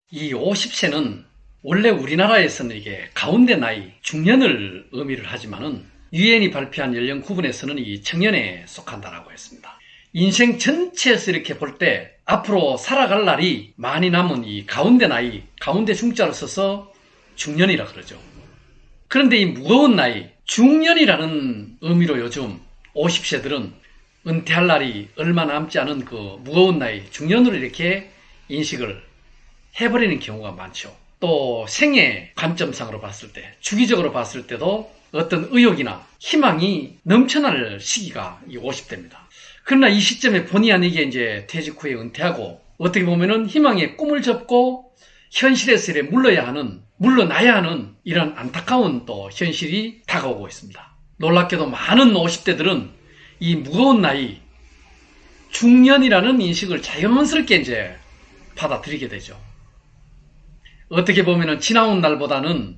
이 50세는 원래 우리나라에서는 이게 가운데 나이, 중년을 의미를 하지만은 유엔이 발표한 연령 구분에서는 이 청년에 속한다라고 했습니다. 인생 전체에서 이렇게 볼 때 앞으로 살아갈 날이 많이 남은 이 가운데 나이, 가운데 중자로 써서 중년이라 그러죠. 그런데 이 무거운 나이, 중년이라는 의미로 요즘 50세들은 은퇴할 날이 얼마 남지 않은 그 무거운 나이, 중년으로 이렇게 인식을 해버리는 경우가 많죠. 또 생애 관점상으로 봤을 때, 주기적으로 봤을 때도 어떤 의욕이나 희망이 넘쳐날 시기가 이 50대입니다. 그러나 이 시점에 본의 아니게 이제 퇴직 후에 은퇴하고 어떻게 보면은 희망의 꿈을 접고 현실에서 이래 물러나야 하는 이런 안타까운 또 현실이 다가오고 있습니다. 놀랍게도 많은 50대들은 이 무거운 나이, 중년이라는 인식을 자연스럽게 이제 받아들이게 되죠. 어떻게 보면은 지나온 날보다는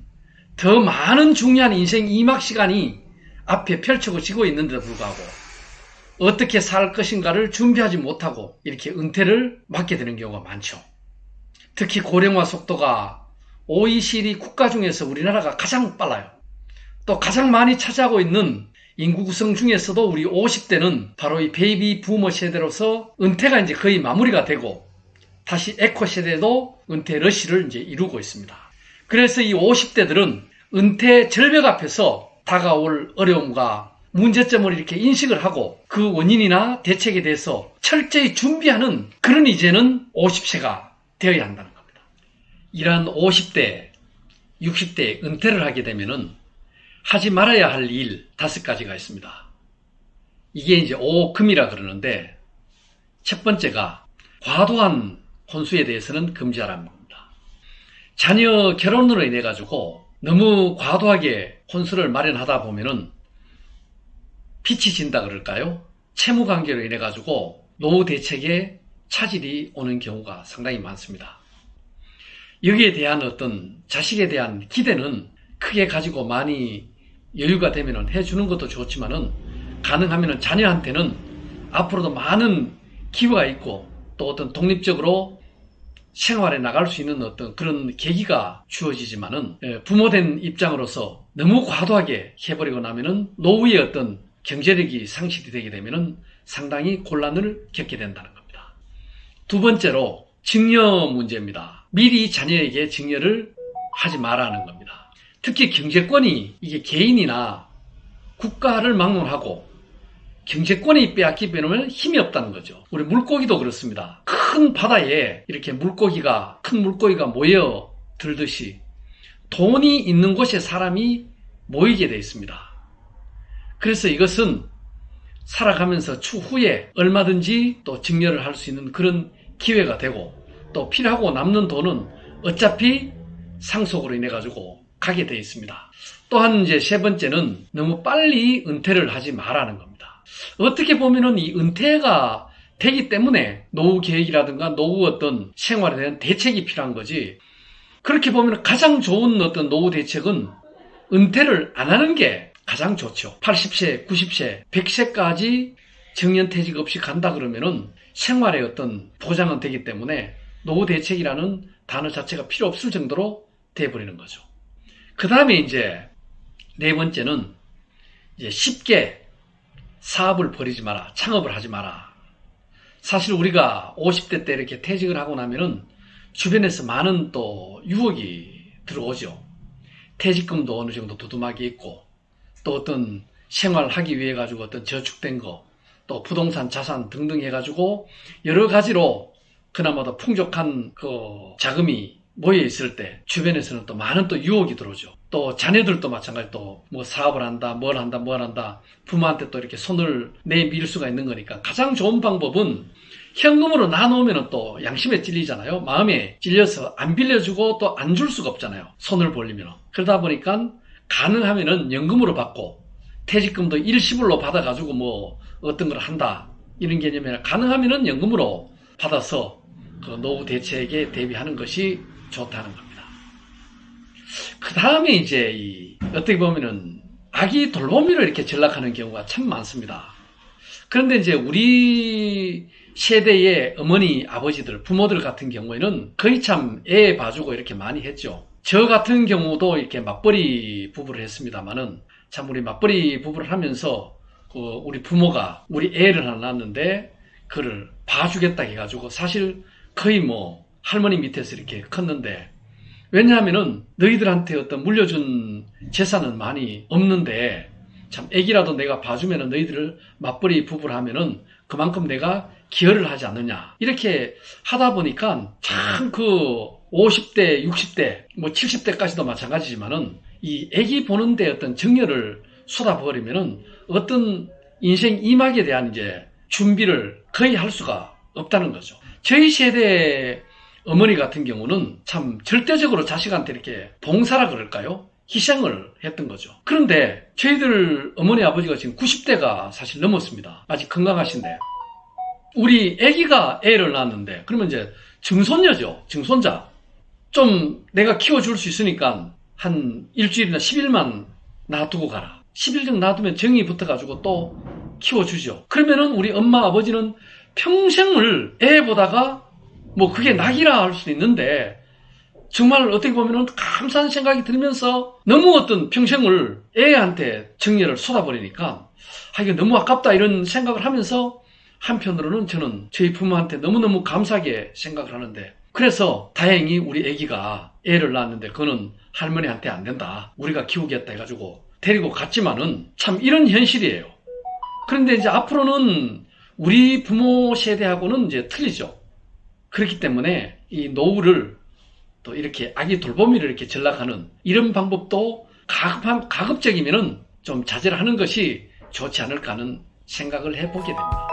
더 많은 중요한 인생 이막 시간이 앞에 펼쳐지고 있는데도 불구하고 어떻게 살 것인가를 준비하지 못하고 이렇게 은퇴를 맞게 되는 경우가 많죠. 특히 고령화 속도가 OECD 국가 중에서 우리나라가 가장 빨라요. 또 가장 많이 차지하고 있는 인구 구성 중에서도 우리 50대는 바로 이 베이비 부머 세대로서 은퇴가 이제 거의 마무리가 되고 다시 에코 세대도 은퇴 러시를 이제 이루고 있습니다. 그래서 이 50대들은 은퇴 절벽 앞에서 다가올 어려움과 문제점을 이렇게 인식을 하고 그 원인이나 대책에 대해서 철저히 준비하는 그런 이제는 50세가 되어야 한다는 겁니다. 이러한 50대, 60대 은퇴를 하게 되면은 하지 말아야 할 일 5가지가 있습니다. 이게 이제 오금이라 그러는데 첫 번째가 과도한 혼수에 대해서는 금지하라는 겁니다. 자녀 결혼으로 인해 가지고 너무 과도하게 혼수를 마련하다 보면은 빚이 진다 그럴까요? 채무 관계로 인해 가지고 노후 대책에 차질이 오는 경우가 상당히 많습니다. 여기에 대한 어떤 자식에 대한 기대는 크게 가지고 많이 여유가 되면은 해주는 것도 좋지만은 가능하면은 자녀한테는 앞으로도 많은 기회가 있고 또 어떤 독립적으로 생활에 나갈 수 있는 어떤 그런 계기가 주어지지만은 부모된 입장으로서 너무 과도하게 해버리고 나면은 노후의 어떤 경제력이 상실이 되게 되면은 상당히 곤란을 겪게 된다는 겁니다. 두 번째로 증여 문제입니다. 미리 자녀에게 증여를 하지 말라는 겁니다. 특히 경제권이 이게 개인이나 국가를 막론하고 경제권이 빼앗기 빼놓으면 힘이 없다는 거죠. 우리 물고기도 그렇습니다. 큰 바다에 이렇게 큰 물고기가 모여 들듯이 돈이 있는 곳에 사람이 모이게 되어 있습니다. 그래서 이것은 살아가면서 추후에 얼마든지 또 증여를 할 수 있는 그런 기회가 되고 또 필요하고 남는 돈은 어차피 상속으로 인해 가지고 가게 되어 있습니다. 또한 이제 세 번째는 너무 빨리 은퇴를 하지 말라는 겁니다. 어떻게 보면은 이 은퇴가 되기 때문에 노후 계획이라든가 노후 어떤 생활에 대한 대책이 필요한 거지. 그렇게 보면 가장 좋은 어떤 노후 대책은 은퇴를 안 하는 게 가장 좋죠. 80세, 90세, 100세까지 정년퇴직 없이 간다 그러면은 생활의 어떤 보장은 되기 때문에 노후 대책이라는 단어 자체가 필요 없을 정도로 돼버리는 거죠. 그 다음에 이제 네 번째는 이제 쉽게 사업을 벌이지 마라, 창업을 하지 마라. 사실 우리가 50대 때 이렇게 퇴직을 하고 나면은 주변에서 많은 또 유혹이 들어오죠. 퇴직금도 어느 정도 두둠하게 있고 또 어떤 생활하기 위해 가지고 어떤 저축된 거, 또 부동산 자산 등등 해가지고 여러 가지로 그나마도 풍족한 그 자금이 모여 있을 때 주변에서는 또 많은 또 유혹이 들어오죠. 또 자녀들도 마찬가지 또 뭐 사업을 한다, 뭘 한다 부모한테 또 이렇게 손을 내밀 수가 있는 거니까 가장 좋은 방법은 현금으로 놔놓으면 또 양심에 찔리잖아요. 마음에 찔려서 안 빌려주고 또 안 줄 수가 없잖아요. 손을 벌리면. 그러다 보니까 가능하면은 연금으로 받고 퇴직금도 일시불로 받아가지고 뭐 어떤 걸 한다 이런 개념이 아니라 가능하면은 연금으로 받아서 그 노후 대책에 대비하는 것이 좋다는 겁니다. 그 다음에 이제 어떻게 보면은 아기 돌보미로 이렇게 전락하는 경우가 참 많습니다. 그런데 이제 우리 세대의 어머니, 아버지들, 부모들 같은 경우에는 거의 참 애 봐주고 이렇게 많이 했죠. 저 같은 경우도 이렇게 맞벌이 부부를 했습니다만은 참 우리 맞벌이 부부를 하면서 우리 부모가 우리 애를 하나 낳았는데 그를 봐주겠다 해가지고 사실 거의 뭐 할머니 밑에서 이렇게 컸는데, 왜냐하면은 너희들한테 어떤 물려준 재산은 많이 없는데 참 애기라도 내가 봐주면은 너희들을 맞벌이 부부를 하면은 그만큼 내가 기여를 하지 않느냐, 이렇게 하다 보니까 참 그 50대, 60대, 뭐 70대까지도 마찬가지지만은 이 애기 보는데 어떤 정열을 쏟아버리면은 어떤 인생 이막에 대한 이제 준비를 거의 할 수가 없다는 거죠. 저희 세대 어머니 같은 경우는 참 절대적으로 자식한테 이렇게 봉사라 그럴까요? 희생을 했던 거죠. 그런데 저희들 어머니 아버지가 지금 90대가 사실 넘었습니다. 아직 건강하신데 우리 아기가 애를 낳았는데 그러면 이제 증손녀죠. 증손자. 좀 내가 키워줄 수 있으니까 한 일주일이나 10일만 놔두고 가라. 10일 정도 놔두면 정이 붙어가지고 또 키워주죠. 그러면은 우리 엄마 아버지는 평생을 애 보다가 뭐 그게 낙이라 할 수도 있는데 정말 어떻게 보면은 감사한 생각이 들면서 너무 어떤 평생을 애한테 정열을 쏟아버리니까 이게 너무 아깝다 이런 생각을 하면서 한편으로는 저는 저희 부모한테 너무너무 감사하게 생각을 하는데, 그래서 다행히 우리 애기가 애를 낳았는데 그거는 할머니한테 안 된다, 우리가 키우겠다 해가지고 데리고 갔지만은 참 이런 현실이에요. 그런데 이제 앞으로는 우리 부모 세대하고는 이제 틀리죠. 그렇기 때문에 이 노후를 또 이렇게 아기 돌보미를 이렇게 전락하는 이런 방법도 가급적이면은 좀 자제를 하는 것이 좋지 않을까 하는 생각을 해보게 됩니다.